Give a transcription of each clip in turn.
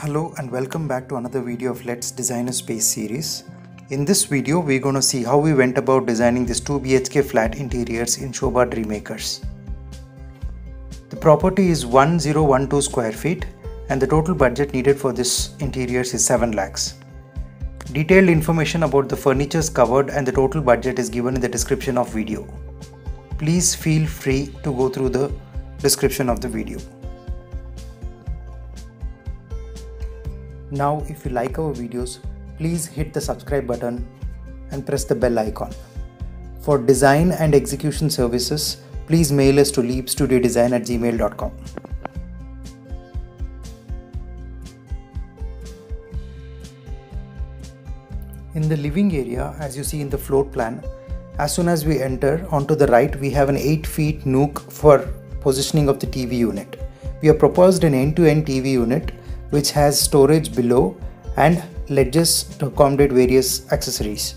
Hello and welcome back to another video of Let's Design a Space series. In this video, we're going to see how we went about designing this 2 BHK flat interiors in Shobha Dreammakers. The property is 1012 square feet and the total budget needed for this interiors is 7 lakhs. Detailed information about the furnitures covered and the total budget is given in the description of video. Please feel free to go through the description of the video. Now, if you like our videos, please hit the subscribe button and press the bell icon. For design and execution services, please mail us to leapstudiodesign@gmail.com. In the living area, as you see in the floor plan, as soon as we enter, onto the right we have an 8 feet nook for positioning of the TV unit. We have proposed an end-to-end TV unit which has storage below and ledges to accommodate various accessories.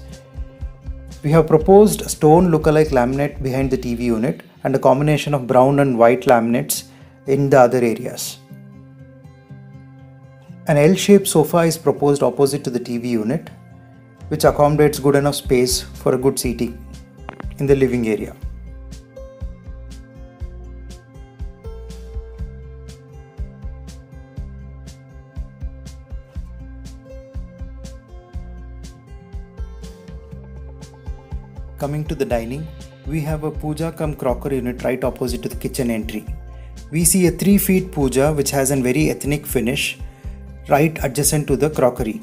We have proposed stone lookalike laminate behind the TV unit and a combination of brown and white laminates in the other areas. An L-shaped sofa is proposed opposite to the TV unit, which accommodates good enough space for a good seating in the living area. Coming to the dining, we have a puja cum crockery unit right opposite to the kitchen entry. We see a 3 feet puja which has a very ethnic finish right adjacent to the crockery.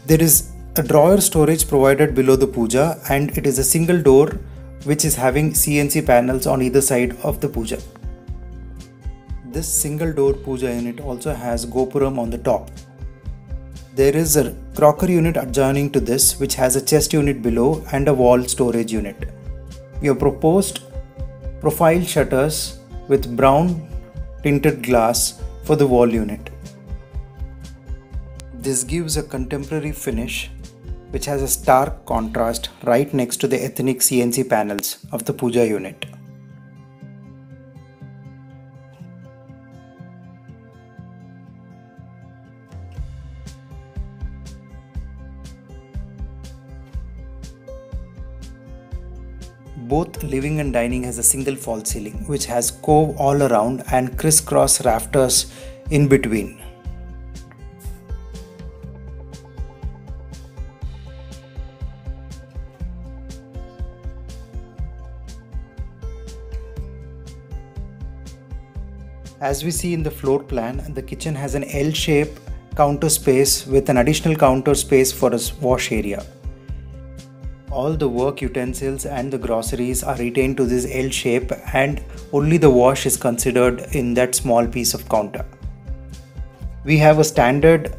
There is a drawer storage provided below the puja and it is a single door which is having CNC panels on either side of the puja. This single door puja unit also has gopuram on the top. There is a crockery unit adjoining to this which has a chest unit below and a wall storage unit. We have proposed profile shutters with brown tinted glass for the wall unit. This gives a contemporary finish which has a stark contrast right next to the ethnic CNC panels of the puja unit. Both living and dining has a single false ceiling which has cove all around and crisscross rafters in between. As we see in the floor plan, the kitchen has an L-shaped counter space with an additional counter space for a wash area. All the work utensils and the groceries are retained to this L shape and only the wash is considered in that small piece of counter. We have a standard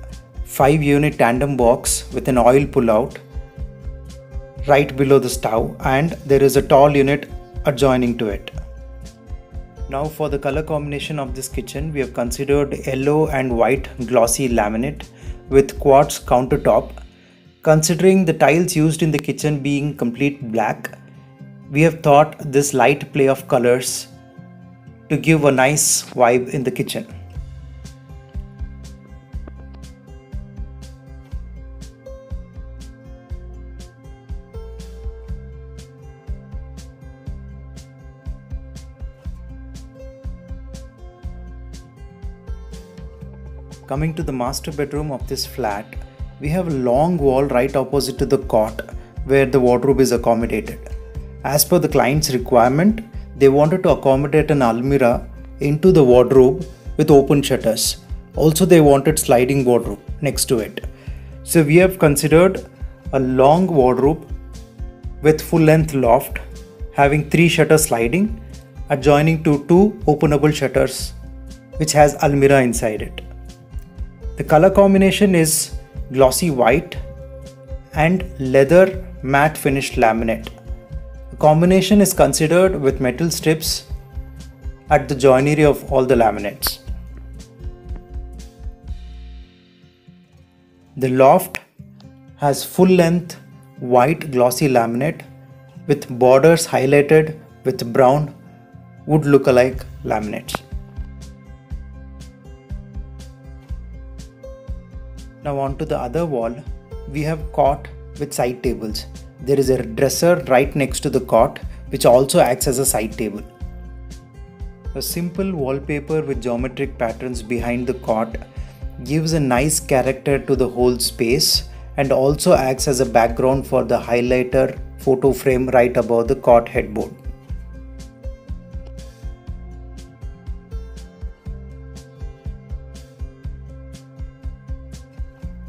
5-unit tandem box with an oil pull-out right below the stove and there is a tall unit adjoining to it. Now for the color combination of this kitchen, we have considered yellow and white glossy laminate with quartz countertop. Considering the tiles used in the kitchen being complete black, we have thought this light play of colors to give a nice vibe in the kitchen. Coming to the master bedroom of this flat, we have a long wall right opposite to the cot where the wardrobe is accommodated. As per the client's requirement, they wanted to accommodate an almirah into the wardrobe with open shutters. Also, they wanted sliding wardrobe next to it. So we have considered a long wardrobe with full length loft having 3 shutters sliding adjoining to 2 openable shutters which has almirah inside it. The color combination is glossy white and leather matte finished laminate. The combination is considered with metal strips at the joinery of all the laminates. The loft has full length white glossy laminate with borders highlighted with brown wood lookalike laminates. Now onto the other wall, we have cot with side tables. There is a dresser right next to the cot which also acts as a side table. A simple wallpaper with geometric patterns behind the cot gives a nice character to the whole space and also acts as a background for the highlighter photo frame right above the cot headboard.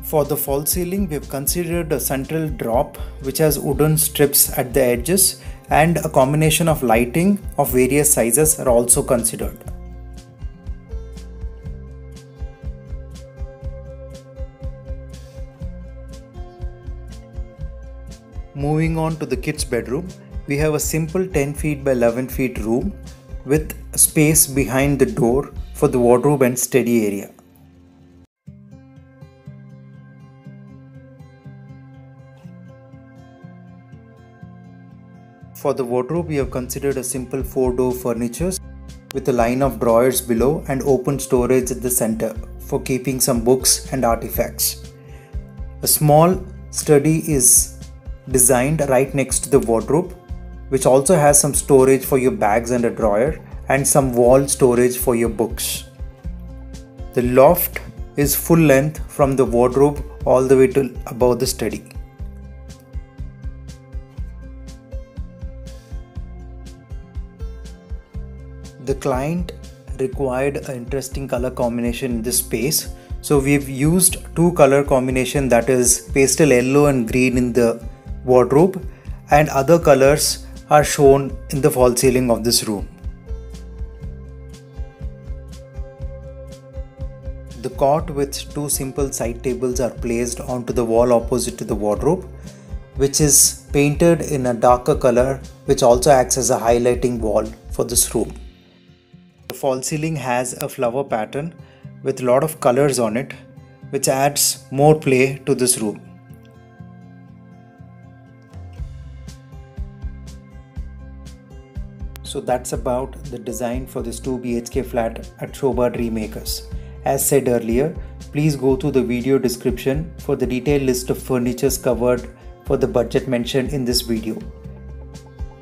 For the false ceiling, we have considered a central drop which has wooden strips at the edges, and a combination of lighting of various sizes are also considered. Moving on to the kids' bedroom, we have a simple 10 feet by 11 feet room with space behind the door for the wardrobe and study area. For the wardrobe, we have considered a simple 4-door furniture with a line of drawers below and open storage at the center for keeping some books and artifacts. A small study is designed right next to the wardrobe, which also has some storage for your bags and a drawer and some wall storage for your books. The loft is full length from the wardrobe all the way to above the study. The client required an interesting color combination in this space, so we've used two color combination, that is pastel yellow and green in the wardrobe, and other colors are shown in the false ceiling of this room. The cot with two simple side tables are placed onto the wall opposite to the wardrobe, which is painted in a darker color, which also acts as a highlighting wall for this room. The false ceiling has a flower pattern with a lot of colors on it, which adds more play to this room. So that's about the design for this 2 BHK flat at Shobha Dreammakers. As said earlier, please go to the video description for the detailed list of furnitures covered for the budget mentioned in this video.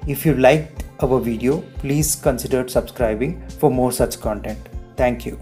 If you liked our video, please consider subscribing for more such content. Thank you.